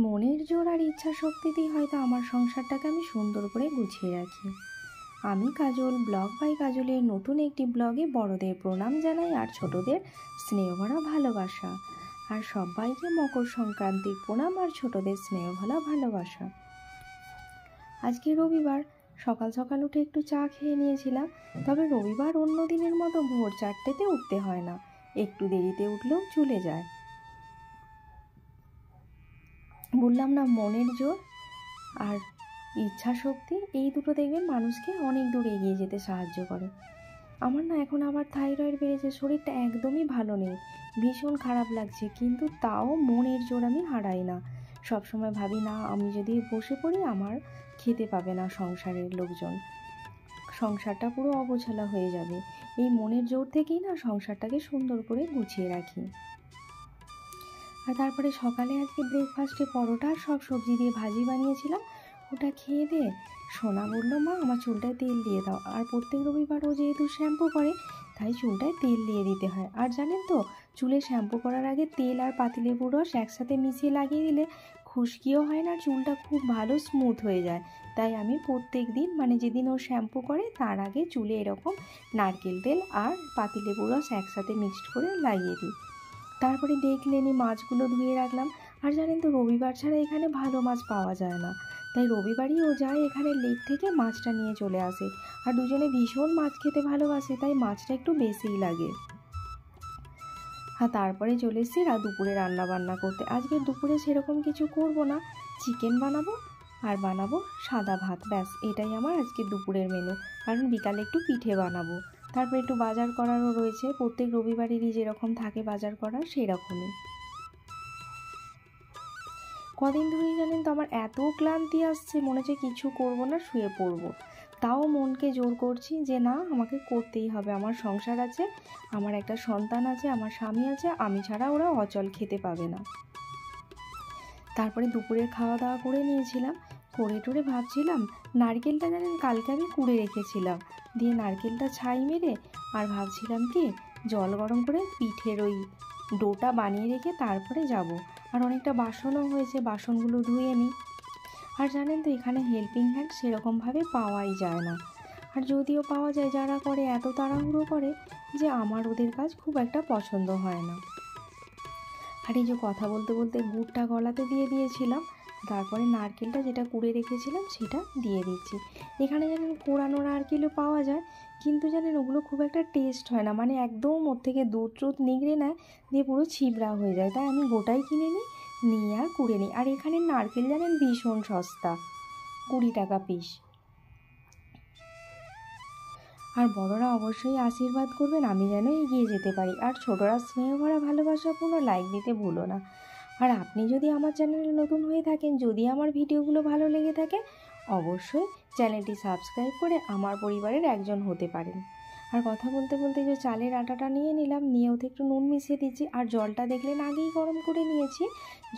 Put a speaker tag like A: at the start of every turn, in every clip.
A: মনের জোর আর ইচ্ছা শক্তিতেই হয়তো আমার সংসারটাকে আমি সুন্দর করে গুছিয়ে রাখি। আমি কাজল, ব্লগ বাই কাজলের নতুন একটি ব্লগে বড়দের প্রণাম জানাই আর ছোটদের স্নেহভরা ভালোবাসা। আর সবাইকে মকর সংক্রান্তির প্রণাম আর ছোটদের স্নেহভরা ভালোবাসা। আজকে রবিবার, সকাল সকাল উঠে একটু চা খেয়ে নিয়েছিলাম। তবে রবিবার অন্য দিনের মতো ভোর 4টেতে উঠতে হয় না, একটু দেরিতে উঠলেও চলে যায়। বললাম না, মনের জোর আর ইচ্ছা শক্তি, এই দুটো দেখবেন মানুষকে অনেক দূর এগিয়ে যেতে সাহায্য করে। আমার না এখন আবার থাইরয়েড বেড়েছে, শরীরটা একদমই ভালো নেই, ভীষণ খারাপ লাগছে, কিন্তু তাও মনের জোর আমি হারাই না। সবসময় ভাবি না, আমি যদি বসে পড়ি আমার খেতে পাবে না সংসারের লোকজন, সংসারটা পুরো অগোছালো হয়ে যাবে। এই মনের জোর থেকেই না সংসারটাকে সুন্দর করে গুছিয়ে রাখি। আর তারপরে সকালে আজকে ব্রেকফাস্টে পরোটা আর সব সবজি দিয়ে ভাজি বানিয়েছিলাম, ওটা খেয়ে দিয়ে সোনা বলল, মা আমার চুলটায় তেল দিয়ে দাও। আর প্রত্যেক রবিবার ও যেহেতু শ্যাম্পু করে, তাই চুলটায় তেল দিয়ে দিতে হয়। আর জানেন তো, চুলে শ্যাম্পু করার আগে তেল আর পাতিলেবুর রস একসাথে মিশিয়ে লাগিয়ে দিলে খুশকিও হয় না, চুলটা খুব ভালো স্মুথ হয়ে যায়। তাই আমি প্রত্যেক দিন, মানে যেদিন ও শ্যাম্পু করে তার আগে চুলে এরকম নারকেল তেল আর পাতিলেবুর রস একসাথে মিক্সড করে লাগিয়ে দিই। তারপরে দেখলেনি মাছগুলো ধুয়ে রাখলাম। আর জানেন তো, রবিবার ছাড়া এখানে ভালো মাছ পাওয়া যায় না, তাই রবিবারই ও যায় এখানে লেক থেকে মাছটা নিয়ে চলে আসে। আর দুজনে ভীষণ মাছ খেতে ভালোবাসে, তাই মাছটা একটু বেশিই লাগে। আর তারপরে চলে এসেছি দুপুরে রান্না বান্না করতে। আজকে দুপুরে সেরকম কিছু করব না, চিকেন বানাবো আর বানাবো সাদা ভাত, ব্যাস এটাই আমার আজকে দুপুরের মেনু। কারণ বিকালে একটু পিঠে বানাবো, তারপরে একটু বাজার করারও রয়েছে, প্রত্যেক রবিবারেরই যেরকম থাকে বাজার করার সেই রকমই। কদিন ধরেই জানেন তো আমার এত ক্লান্তি আসছে, মনে হচ্ছে কিছু করব না, শুয়ে পড়বো। তাও মনকে জোর করছি যে না, আমাকে করতেই হবে, আমার সংসার আছে, আমার একটা সন্তান আছে, আমার স্বামী আছে, আমি ছাড়া ওরা অচল, খেতে পাবে না। তারপরে দুপুরের খাওয়া দাওয়া করে নিয়েছিলাম, করে টোরে ভাবছিলাম, নারকেলটা জানেন কালকে আমি কুড়ে রেখেছিলাম, দিয়ে নারকেলটা ছাই মেরে আর ভাবছিলাম কি জল গরম করে পিঠের ওই ডোটা বানিয়ে রেখে তারপরে যাব। আর অনেকটা বাসনও হয়েছে, বাসনগুলো ধুয়ে নিই। আর জানেন তো, এখানে হেল্পিং হ্যান্ড সেরকমভাবে পাওয়াই যায় না, আর যদিও পাওয়া যায়, যারা করে এত তাড়াহুড়ো করে যে আমার ওদের কাজ খুব একটা পছন্দ হয় না। আর এই যে কথা বলতে বলতে গুড়টা গলাতে দিয়ে দিয়েছিলাম, তারপরে নারকেলটা যেটা কুড়ে রেখেছিলাম সেটা দিয়ে দিচ্ছি। এখানে জানেন কোড়ানো নারকেলও পাওয়া যায়, কিন্তু জানেন ওগুলো খুব একটা টেস্ট হয় না, মানে একদম ওর থেকে দুধ টুধ নিগড়ে নেয়, দিয়ে পুরো ছিবড়া হয়ে যায়। তাই আমি গোটাই কিনে নিয়ে আর কুড়ে নিই। আর এখানে নারকেল জানেন ভীষণ সস্তা, 20 টাকা পিস। আর বড়রা অবশ্যই আশীর্বাদ করবেন আমি যেন এগিয়ে যেতে পারি, আর ছোটরা স্নেহ ভরা ভালোবাসাপূর্ণ লাইক দিতে ভুলো না। আর আপনি যদি আমার চ্যানেলে নতুন হয়ে থাকেন, যদি আমার ভিডিওগুলো ভালো লেগে থাকে, অবশ্যই চ্যানেলটি সাবস্ক্রাইব করে আমার পরিবারের একজন হতে পারেন। আর কথা বলতে বলতে যে চালের আটাটা নিয়ে নিলাম, নিয়ে ওতে একটু নুন মিশিয়ে দিচ্ছি, আর জলটা দেখলেন আগেই গরম করে নিয়েছি,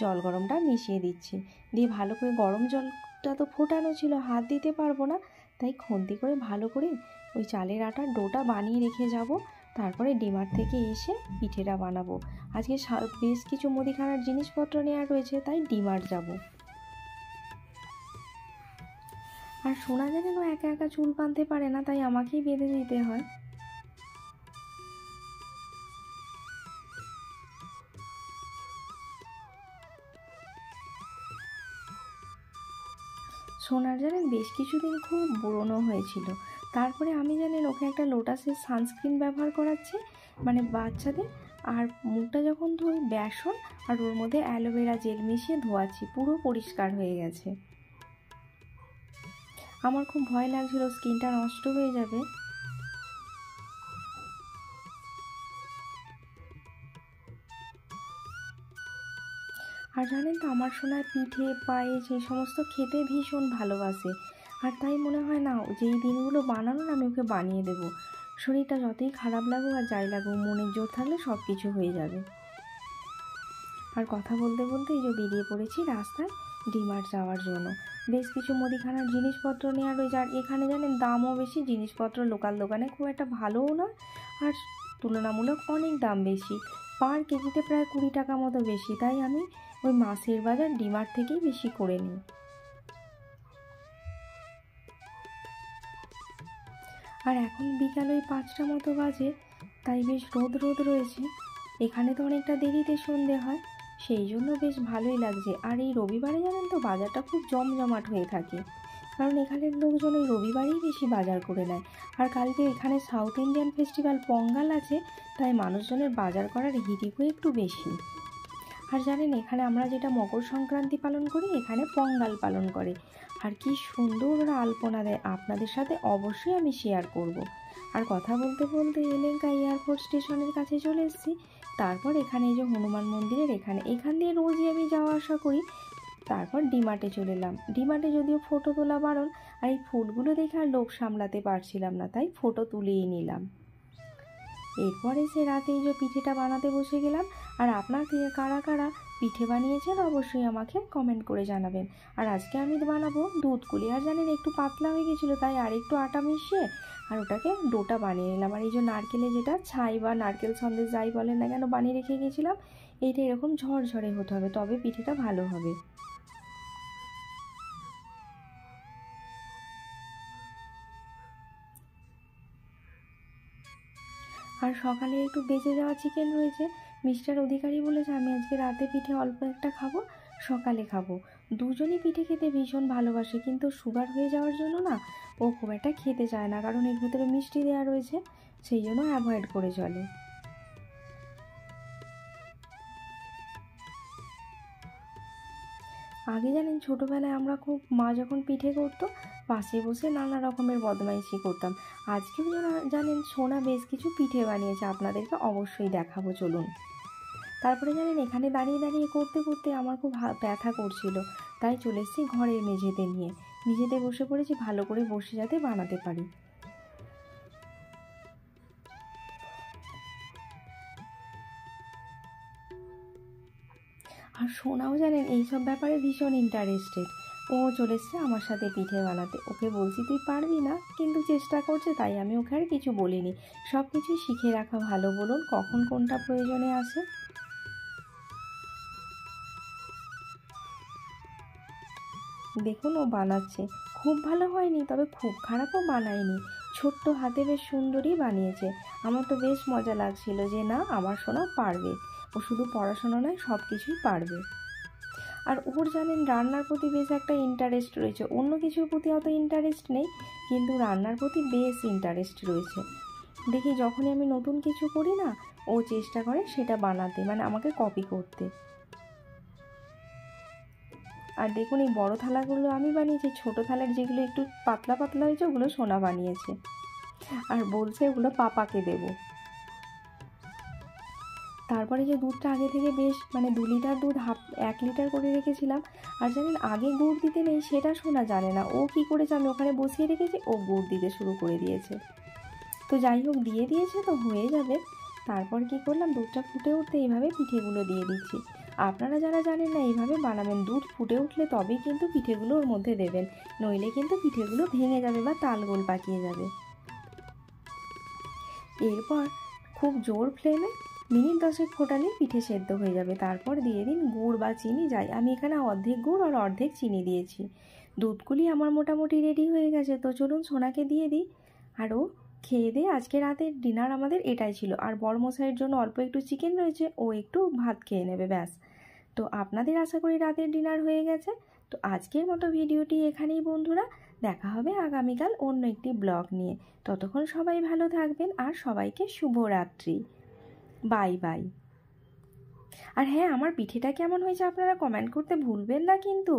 A: জল গরমটা মিশিয়ে দিচ্ছি, দিয়ে ভালো করে, গরম জলটা তো ফোটানো ছিল, হাত দিতে পারবো না, তাই খুন্তি করে ভালো করে ওই চালের আটার ডোটা বানিয়ে রেখে যাব। তারপরে ডিমার্ট থেকে এসে পিঠেটা বানাবো। আজকে বেশ কিছু মুদিখানার জিনিসপত্র নেওয়া রয়েছে, তাই ডিমার্ট যাব। আর সোনা জানেন ও একা একা চুল বাঁধতে পারে না, তাই আমাকেই বেঁধে দিতে হয়। সোনার জানেন বেশ কিছুদিন খুব ব্রণ হয়েছিল, তারপরে আমি জানেন ওকে একটা লোটাসের সানস্ক্রিন ব্যবহার করাচ্ছি, মানে বাচ্চাদের। আর মুখটা যখন ধোই বেসন আর ওর মধ্যে অ্যালোভেরা জেল মিশিয়ে ধোয়াচ্ছি, পুরো পরিষ্কার হয়ে গেছে। আমার খুব ভয় লাগছিল স্কিনটা নষ্ট হয়ে যাবে। আর জানেন তো, আমার সোনার পিঠে পায়েস এই সমস্ত খেতে ভীষণ ভালোবাসে, আর তাই মনে হয় না যেই দিনগুলো বানানো না আমি ওকে বানিয়ে দেবো। শরীরটা যতই খারাপ লাগুক আর যাই লাগুক, মনের জোর থাকলে সব কিছু হয়ে যাবে। আর কথা বলতে বলতে এই যে বেরিয়ে পড়েছি রাস্তায় ডিমার্ট যাওয়ার জন্য। বেশ কিছু মুদিখানার জিনিসপত্র নেওয়া রয়েছে, আর এখানে জানেন দামও বেশি, জিনিসপত্র লোকাল দোকানে খুব একটা ভালোও নয়, আর তুলনামূলক অনেক দাম বেশি, পার কেজিতে প্রায় 20 টাকা মতো বেশি। তাই আমি ওই মাছের বাজার ডিমার্ট থেকেই বেশি করে নিই। আর এখন বিকাল ওই 5টা মতো বাজে, তাই বেশ রোদ রোদ রয়েছে। এখানে তো অনেকটা দেরিতে সন্ধে হয়, সেই জন্য বেশ ভালোই লাগছে। আর এই রবিবারে জানেন তো বাজারটা খুব জমজমাট হয়ে থাকে, কারণ এখানের লোকজন ওই রবিবারেই বেশি বাজার করে নেয়। আর কালকে এখানে সাউথ ইন্ডিয়ান ফেস্টিভ্যাল পঙ্গাল আছে, তাই মানুষজনের বাজার করার হিড়িকও একটু বেশি। আর জানেন এখানে আমরা যেটা মকর সংক্রান্তি পালন করি, এখানে পঙ্গাল পালন করে। আর কি সুন্দর ওরা আলপনা দেয়, আপনাদের সাথে অবশ্যই আমি শেয়ার করব। আর কথা বলতে বলতে এলেঙ্কা এয়ারপোর্ট স্টেশনের কাছে চলে এসেছি। তারপর এখানে এই যে হনুমান মন্দিরের এখান দিয়ে রোজই আমি যাওয়া আসা করি। তারপর ডিমার্টে চলে এলাম। ডিমার্টে যদিও ফটো তোলা বারণ, আর এই ফুলগুলো দেখে আর লোভ সামলাতে পারছিলাম না, তাই ফটো তুলেই নিলাম। এরপর এসে রাতে এই যে পিঠেটা বানাতে বসে গেলাম। আর আপনার থেকে কারা কারা পিঠে বানিয়েছেন অবশ্যই আমাকে কমেন্ট করে জানাবেন। আর আজকে আমি বানাবো দুধ কুলি। আর জানেন একটু পাতলা হয়ে গেছিলো, তাই আর একটু আটা মিশিয়ে আর ওটাকে ডোটা বানিয়ে নিলাম। আর এই যে নারকেলে যেটা ছাই বা নারকেল সন্দেশ যাই বলেন না কেন বানিয়ে রেখে গেছিলাম, এইটা এরকম ঝরঝরে হতে হবে, তবে পিঠেটা ভালো হবে। আর সকালে একটু বেঁচে যাওয়া চিকেন রয়েছে। মিস্টার অধিকারী বলেছে আমি আজকে রাতে পিঠে অল্প একটা খাবো, সকালে খাবো। দুজনই পিঠে খেতে ভীষণ ভালোবাসে, কিন্তু সুগার হয়ে যাওয়ার জন্য না ও খুব একটা খেতে চায় না, কারণ এর ভিতরে মিষ্টি দেওয়া রয়েছে, সেই জন্য অ্যাভয়েড করে চলে। আগে জানেন ছোটোবেলায় আমরা খুব মা যখন পিঠে করতো পাশে বসে নানা রকমের বদমাইশি করতাম। আজকেও জানেন সোনা বেশ কিছু পিঠে বানিয়েছে, আপনাদেরকে অবশ্যই দেখাবো, চলুন। তারপরে জানেন এখানে দাঁড়িয়ে দাঁড়িয়ে করতে করতে আমার খুব ব্যথা করছিল, তাই চলে এসেছি ঘরের মেঝেতে নিয়ে। মেঝেতে বসে পড়েছি ভালো করে বসে যাতে বানাতে পারি। আর সোনাও জানেন এইসব ব্যাপারে ভীষণ ইন্টারেস্টেড। ও চলে এসছে আমার সাথে পিঠে বানাতে। ওকে বলছি তুই পারবি না, কিন্তু চেষ্টা করছে, তাই আমি ওকে আর কিছু বলিনি। সব কিছুই শিখে রাখা ভালো, বলুন, কখন কোনটা প্রয়োজনে আসে। দেখুন ও বানাচ্ছে, খুব ভালো হয়নি, তবে খুব খারাপও বানায়নি। ছোট্ট হাতে বেশ সুন্দরই বানিয়েছে। আমার তো বেশ মজা লাগছিল যে না আমার সোনা পারবে, ও শুধু পড়াশোনা নয় সব কিছুই পারবে। আর ওর জানেন রান্নার প্রতি বেশ একটা ইন্টারেস্ট রয়েছে, অন্য কিছুর প্রতি অত ইন্টারেস্ট নেই, কিন্তু রান্নার প্রতি বেশ ইন্টারেস্ট রয়েছে। দেখি যখনই আমি নতুন কিছু করি না, ও চেষ্টা করে সেটা বানাতে, মানে আমাকে কপি করতে। আর দেখুন এই বড় থালাগুলো আমি বানিয়েছি, ছোট থালার যেগুলো একটু পাতলা পাতলা হয়েছে ওগুলো সোনা বানিয়েছে, আর বলছে ওগুলো পাপাকে দেবো। তারপরে যে দুধটা আগে থেকে বেশ 2 লিটার দুধ 1 লিটার করে রেখেছিলাম। আর জানেন আগে গুড় দিতে নেই সেটা সোনা জানে না, ও কি করেছে আমি ওখানে বসিয়ে রেখেছি, ও গুড় দিতে শুরু করে দিয়েছে। তো যাই হোক দিয়ে দিয়েছে তো হয়ে যাবে। তারপর কি করলাম, দুধটা ফুটে উঠতে এইভাবে পিঠেগুলো দিয়ে দিচ্ছি। আপনারা যারা জানেন না এইভাবে বানাবেন, দুধ ফুটে উঠলে তবেই কিন্তু পিঠেগুলো ওর মধ্যে দেবেন, নইলে কিন্তু পিঠেগুলো ভেঙে যাবে বা তালগোল পাকিয়ে যাবে। এরপর খুব জোর ফ্লেমে মিনিট 10 ফোটালে পিঠে সেদ্ধ হয়ে যাবে। তারপর দিয়ে দিন গুড় বা চিনি যাই, আমি এখানে অর্ধেক গুড় আর অর্ধেক চিনি দিয়েছি। দুধগুলি আমার মোটামুটি রেডি হয়ে গেছে, তো চলুন সোনাকে দিয়ে দিই। আরও খেয়ে দিয়ে আজকে রাতের ডিনার আমাদের এটাই ছিল। আর বড়মশাইয়ের জন্য অল্প একটু চিকেন রয়েছে, ও একটু ভাত খেয়ে নেবে, ব্যাস। তো আপনাদের আশা করি রাতের ডিনার হয়ে গেছে। তো আজকের মতো ভিডিওটি এখানেই বন্ধুরা, দেখা হবে আগামীকাল অন্য একটি ব্লগ নিয়ে। ততক্ষণ সবাই ভালো থাকবেন আর সবাইকে শুভরাত্রি, বাই বাই। আর হ্যাঁ, আমার পিঠেটা কেমন হয়েছে আপনারা কমেন্ট করতে ভুলবেন না কিন্তু।